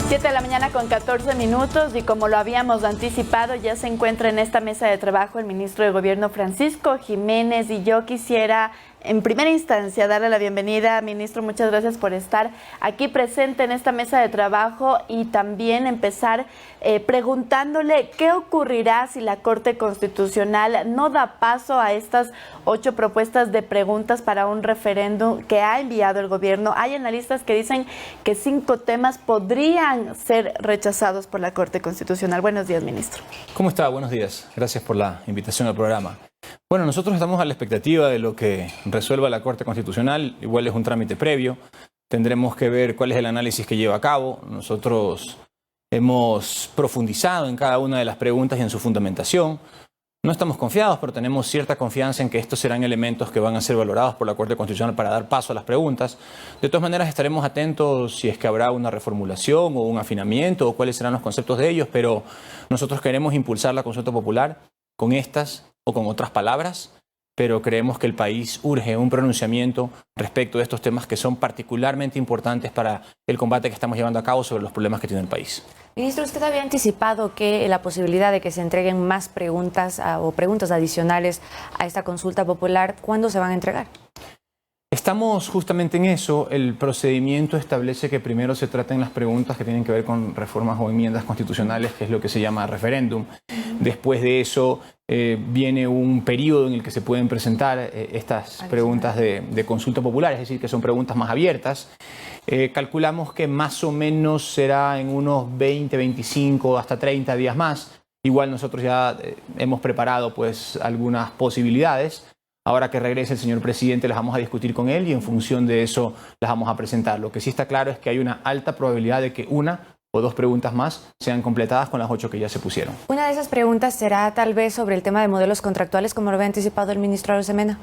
7 de la mañana con 14 minutos y como lo habíamos anticipado, ya se encuentra en esta mesa de trabajo el ministro de Gobierno Francisco Jiménez y yo quisiera en primera instancia darle la bienvenida. Ministro, muchas gracias por estar aquí presente en esta mesa de trabajo y también empezar preguntándole qué ocurrirá si la Corte Constitucional no da paso a estas 8 propuestas de preguntas para un referéndum que ha enviado el gobierno. Hay analistas que dicen que 5 temas podrían ser rechazados por la Corte Constitucional. Buenos días, ministro. ¿Cómo está? Buenos días. Gracias por la invitación al programa. Bueno, nosotros estamos a la expectativa de lo que resuelva la Corte Constitucional. Igual es un trámite previo. Tendremos que ver cuál es el análisis que lleva a cabo. Nosotros hemos profundizado en cada una de las preguntas y en su fundamentación. No estamos confiados, pero tenemos cierta confianza en que estos serán elementos que van a ser valorados por la Corte Constitucional para dar paso a las preguntas. De todas maneras, estaremos atentos si es que habrá una reformulación o un afinamiento o cuáles serán los conceptos de ellos, pero nosotros queremos impulsar la consulta popular con estas o con otras palabras, pero creemos que el país urge un pronunciamiento respecto de estos temas que son particularmente importantes para el combate que estamos llevando a cabo sobre los problemas que tiene el país. Ministro, usted había anticipado que la posibilidad de que se entreguen más preguntas o preguntas adicionales a esta consulta popular, ¿cuándo se van a entregar? Estamos justamente en eso. El procedimiento establece que primero se traten las preguntas que tienen que ver con reformas o enmiendas constitucionales, que es lo que se llama referéndum. Después de eso viene un periodo en el que se pueden presentar estas preguntas de consulta popular, es decir, que son preguntas más abiertas. Calculamos que más o menos será en unos 20, 25, hasta 30 días más. Igual nosotros ya hemos preparado pues algunas posibilidades. Ahora que regrese el señor presidente las vamos a discutir con él y en función de eso las vamos a presentar. Lo que sí está claro es que hay una alta probabilidad de que 1 o 2 preguntas más sean completadas con las 8 que ya se pusieron. Una de esas preguntas será tal vez sobre el tema de modelos contractuales, como lo había anticipado el ministro Arosemena.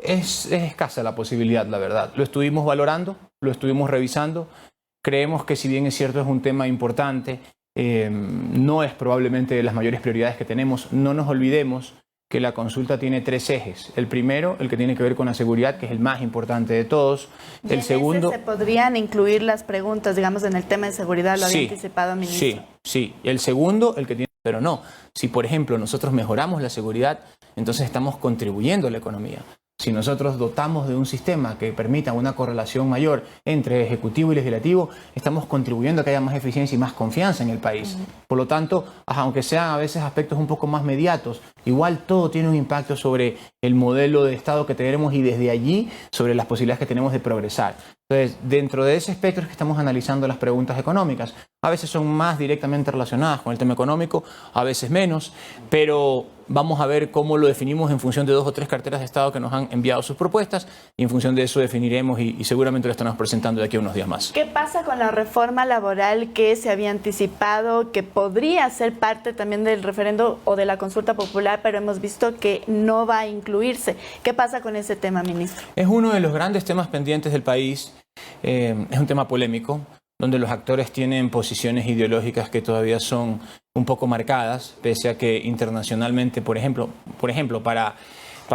Es escasa la posibilidad, la verdad. Lo estuvimos valorando, lo estuvimos revisando. Creemos que si bien es cierto es un tema importante, no es probablemente de las mayores prioridades que tenemos. No nos olvidemos que la consulta tiene 3 ejes. El primero, el que tiene que ver con la seguridad, que es el más importante de todos. El segundo, ¿se podrían incluir las preguntas, digamos, en el tema de seguridad? Lo había anticipado, ministro. Sí. El segundo, el que tiene, pero no. Si, por ejemplo, nosotros mejoramos la seguridad, entonces estamos contribuyendo a la economía. Si nosotros dotamos de un sistema que permita una correlación mayor entre ejecutivo y legislativo, estamos contribuyendo a que haya más eficiencia y más confianza en el país. Por lo tanto, aunque sean a veces aspectos un poco más mediatos, igual todo tiene un impacto sobre el modelo de Estado que tenemos y desde allí sobre las posibilidades que tenemos de progresar. Entonces, dentro de ese espectro es que estamos analizando las preguntas económicas. A veces son más directamente relacionadas con el tema económico, a veces menos, pero vamos a ver cómo lo definimos en función de 2 o 3 carteras de Estado que nos han enviado sus propuestas y en función de eso definiremos y seguramente lo estaremos presentando de aquí a unos días más. ¿Qué pasa con la reforma laboral que se había anticipado, que podría ser parte también del referendo o de la consulta popular, pero hemos visto que no va a incluirse? ¿Qué pasa con ese tema, ministro? Es uno de los grandes temas pendientes del país. Es un tema polémico, donde los actores tienen posiciones ideológicas que todavía son un poco marcadas, pese a que internacionalmente, por ejemplo, para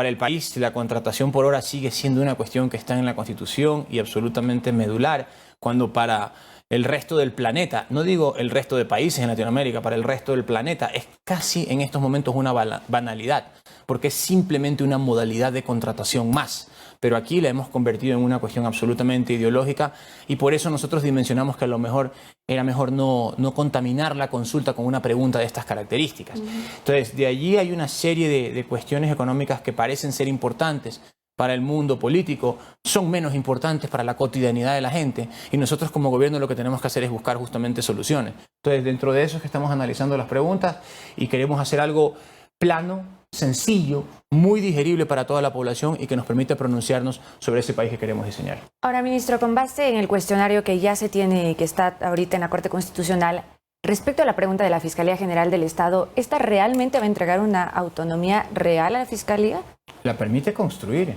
el país la contratación por hora sigue siendo una cuestión que está en la Constitución y absolutamente medular, cuando para el resto del planeta, no digo el resto de países en Latinoamérica, para el resto del planeta es casi en estos momentos una banalidad, porque es simplemente una modalidad de contratación más. Pero aquí la hemos convertido en una cuestión absolutamente ideológica y por eso nosotros dimensionamos que a lo mejor era mejor no contaminar la consulta con una pregunta de estas características. Entonces, de allí hay una serie de cuestiones económicas que parecen ser importantes para el mundo político, son menos importantes para la cotidianidad de la gente y nosotros como gobierno lo que tenemos que hacer es buscar justamente soluciones. Entonces, dentro de eso es que estamos analizando las preguntas y queremos hacer algo plano, sencillo, muy digerible para toda la población y que nos permita pronunciarnos sobre ese país que queremos diseñar. Ahora, ministro, con base en el cuestionario que ya se tiene y que está ahorita en la Corte Constitucional, respecto a la pregunta de la Fiscalía General del Estado, ¿esta realmente va a entregar una autonomía real a la Fiscalía? La permite construir.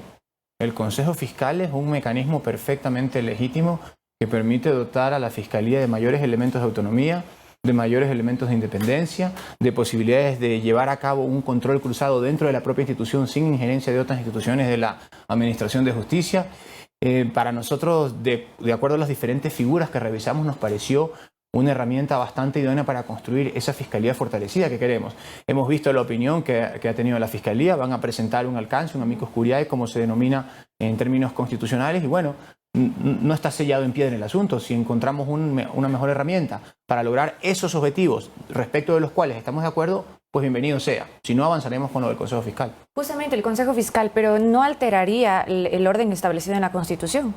El Consejo Fiscal es un mecanismo perfectamente legítimo que permite dotar a la Fiscalía de mayores elementos de autonomía, de mayores elementos de independencia, de posibilidades de llevar a cabo un control cruzado dentro de la propia institución sin injerencia de otras instituciones de la Administración de Justicia. Para nosotros, de acuerdo a las diferentes figuras que revisamos, nos pareció una herramienta bastante idónea para construir esa fiscalía fortalecida que queremos. Hemos visto la opinión que ha tenido la fiscalía, van a presentar un alcance, un amicus curiae, como se denomina en términos constitucionales, y bueno, no está sellado en piedra el asunto. Si encontramos una mejor herramienta para lograr esos objetivos respecto de los cuales estamos de acuerdo, pues bienvenido sea. Si no, avanzaremos con lo del Consejo Fiscal. Justamente el Consejo Fiscal, pero ¿no alteraría el orden establecido en la Constitución?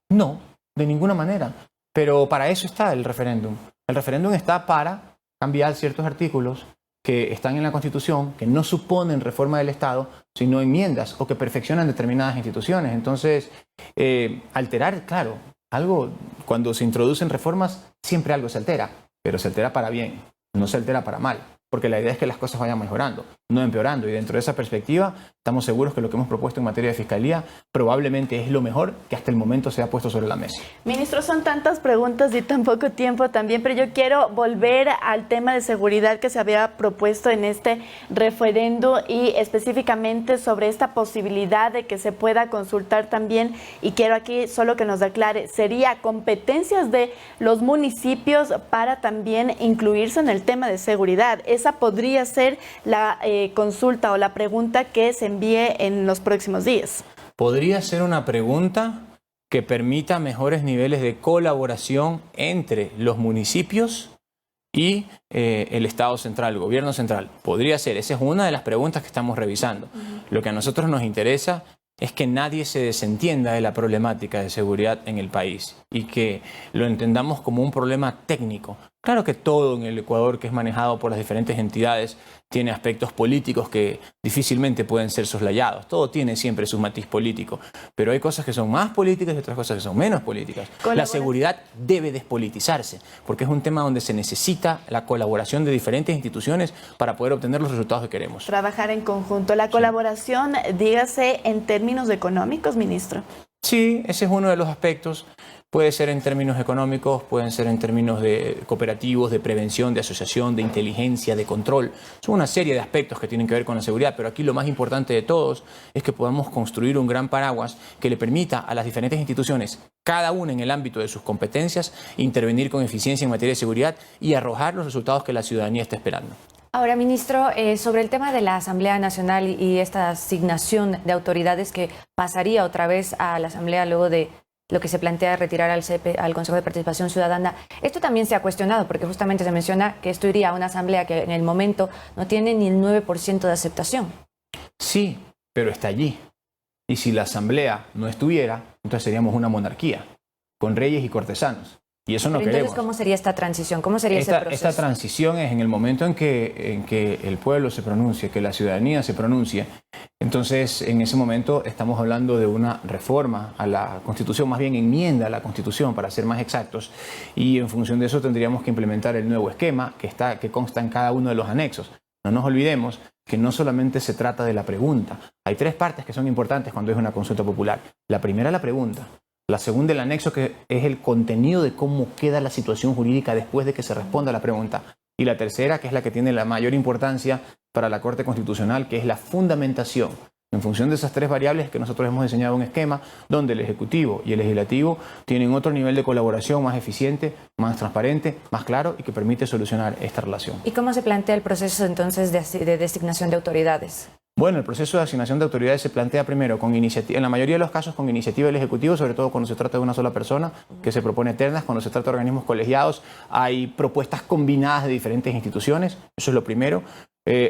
No, de ninguna manera. Pero para eso está el referéndum. El referéndum está para cambiar ciertos artículos que están en la Constitución, que no suponen reforma del Estado, sino enmiendas o que perfeccionan determinadas instituciones. Entonces, alterar, claro, algo, cuando se introducen reformas, siempre algo se altera, pero se altera para bien, no se altera para mal. Porque la idea es que las cosas vayan mejorando, no empeorando. Y dentro de esa perspectiva, estamos seguros que lo que hemos propuesto en materia de fiscalía probablemente es lo mejor que hasta el momento se ha puesto sobre la mesa. Ministro, son tantas preguntas y tan poco tiempo también, pero yo quiero volver al tema de seguridad que se había propuesto en este referendo y específicamente sobre esta posibilidad de que se pueda consultar también, y quiero aquí solo que nos aclare, ¿sería competencias de los municipios para también incluirse en el tema de seguridad? Esa podría ser la consulta o la pregunta que se envíe en los próximos días. Podría ser una pregunta que permita mejores niveles de colaboración entre los municipios y el Estado central, el gobierno central. Podría ser, esa es una de las preguntas que estamos revisando. Lo que a nosotros nos interesa es que nadie se desentienda de la problemática de seguridad en el país y que lo entendamos como un problema técnico. Claro que todo en el Ecuador, que es manejado por las diferentes entidades, tiene aspectos políticos que difícilmente pueden ser soslayados. Todo tiene siempre su matiz político, pero hay cosas que son más políticas y otras cosas que son menos políticas. La seguridad debe despolitizarse, porque es un tema donde se necesita la colaboración de diferentes instituciones para poder obtener los resultados que queremos. Trabajar en conjunto. La colaboración, dígase, en términos económicos, ministro. Sí, ese es uno de los aspectos. Puede ser en términos económicos, pueden ser en términos de cooperativos, de prevención, de asociación, de inteligencia, de control. Son una serie de aspectos que tienen que ver con la seguridad, pero aquí lo más importante de todos es que podamos construir un gran paraguas que le permita a las diferentes instituciones, cada una en el ámbito de sus competencias, intervenir con eficiencia en materia de seguridad y arrojar los resultados que la ciudadanía está esperando. Ahora, ministro, sobre el tema de la Asamblea Nacional y esta asignación de autoridades que pasaría otra vez a la Asamblea luego de lo que se plantea retirar al CEP, al Consejo de Participación Ciudadana, esto también se ha cuestionado porque justamente se menciona que esto iría a una asamblea que en el momento no tiene ni el 9% de aceptación. Sí, pero está allí. Y si la asamblea no estuviera, entonces seríamos una monarquía, con reyes y cortesanos. Y eso no queremos. Entonces, ¿cómo sería esta transición? ¿Cómo sería ese proceso? Esta transición es en el momento en que el pueblo se pronuncie, que la ciudadanía se pronuncie. Entonces, en ese momento estamos hablando de una reforma a la Constitución, más bien enmienda a la Constitución, para ser más exactos. Y en función de eso tendríamos que implementar el nuevo esquema que consta en cada uno de los anexos. No nos olvidemos que no solamente se trata de la pregunta. Hay tres partes que son importantes cuando es una consulta popular. La primera, la pregunta. La segunda, el anexo, que es el contenido de cómo queda la situación jurídica después de que se responda a la pregunta. Y la tercera, que es la que tiene la mayor importancia para la Corte Constitucional, que es la fundamentación. En función de esas tres variables que nosotros hemos diseñado un esquema donde el Ejecutivo y el Legislativo tienen otro nivel de colaboración más eficiente, más transparente, más claro y que permite solucionar esta relación. ¿Y cómo se plantea el proceso entonces de designación de autoridades? Bueno, el proceso de asignación de autoridades se plantea primero con iniciativa, en la mayoría de los casos con iniciativa del Ejecutivo, sobre todo cuando se trata de una sola persona que se propone ternas, cuando se trata de organismos colegiados, hay propuestas combinadas de diferentes instituciones, eso es lo primero.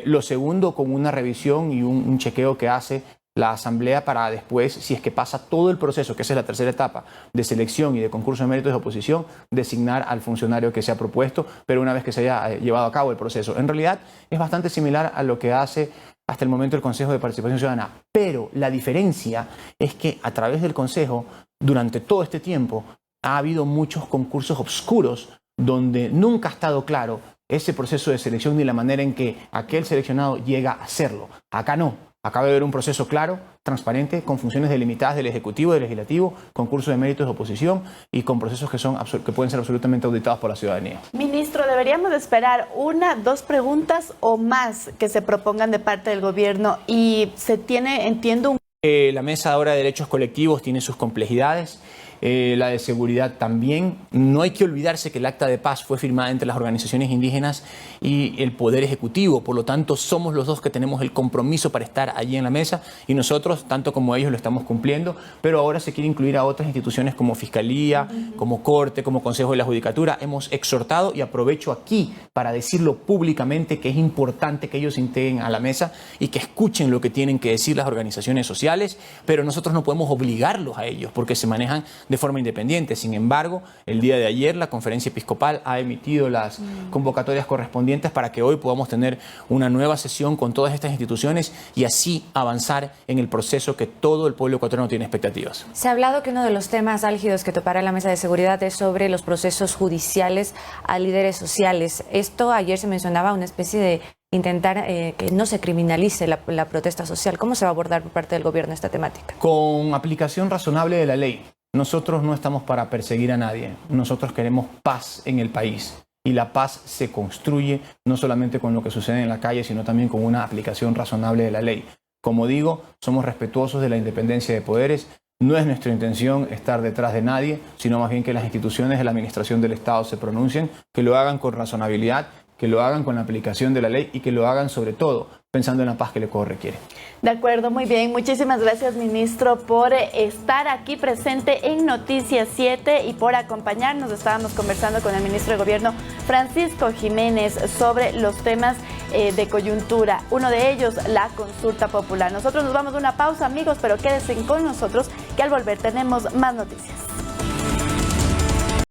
Lo segundo, con una revisión y un chequeo que hace la Asamblea para después, si es que pasa todo el proceso, que esa es la tercera etapa, de selección y de concurso de méritos de oposición, designar al funcionario que se ha propuesto, pero una vez que se haya llevado a cabo el proceso. En realidad es bastante similar a lo que hace hasta el momento el Consejo de Participación Ciudadana, pero la diferencia es que a través del Consejo, durante todo este tiempo, ha habido muchos concursos obscuros donde nunca ha estado claro ese proceso de selección ni la manera en que aquel seleccionado llega a hacerlo. Acá no. Acaba de haber un proceso claro, transparente, con funciones delimitadas del Ejecutivo, del Legislativo, concurso de méritos de oposición y con procesos que pueden ser absolutamente auditados por la ciudadanía. Ministro, ¿deberíamos de esperar una, dos preguntas o más que se propongan de parte del gobierno? Y se tiene, entiendo, La Mesa ahora de Derechos Colectivos tiene sus complejidades. la de seguridad también. No hay que olvidarse que el acta de paz fue firmada entre las organizaciones indígenas y el Poder Ejecutivo, por lo tanto somos los dos que tenemos el compromiso para estar allí en la mesa y nosotros, tanto como ellos, lo estamos cumpliendo, pero ahora se quiere incluir a otras instituciones como Fiscalía, como Corte, como Consejo de la Judicatura. Hemos exhortado y aprovecho aquí para decirlo públicamente que es importante que ellos se integren a la mesa y que escuchen lo que tienen que decir las organizaciones sociales, pero nosotros no podemos obligarlos a ellos porque se manejan de forma independiente. Sin embargo, el día de ayer la Conferencia Episcopal ha emitido las convocatorias correspondientes para que hoy podamos tener una nueva sesión con todas estas instituciones y así avanzar en el proceso que todo el pueblo ecuatoriano tiene expectativas. Se ha hablado que uno de los temas álgidos que topará la mesa de seguridad es sobre los procesos judiciales a líderes sociales. Esto ayer se mencionaba una especie de intentar que no se criminalice la protesta social. ¿Cómo se va a abordar por parte del gobierno esta temática? Con aplicación razonable de la ley. Nosotros no estamos para perseguir a nadie. Nosotros queremos paz en el país. Y la paz se construye no solamente con lo que sucede en la calle, sino también con una aplicación razonable de la ley. Como digo, somos respetuosos de la independencia de poderes. No es nuestra intención estar detrás de nadie, sino más bien que las instituciones de la administración del Estado se pronuncien, que lo hagan con razonabilidad, que lo hagan con la aplicación de la ley y que lo hagan sobre todo pensando en la paz que el Ecuador requiere. De acuerdo, muy bien. Muchísimas gracias, ministro, por estar aquí presente en Noticias 7 y por acompañarnos. Estábamos conversando con el ministro de Gobierno, Francisco Jiménez, sobre los temas de coyuntura. Uno de ellos, la consulta popular. Nosotros nos vamos a una pausa, amigos, pero quédense con nosotros, que al volver tenemos más noticias.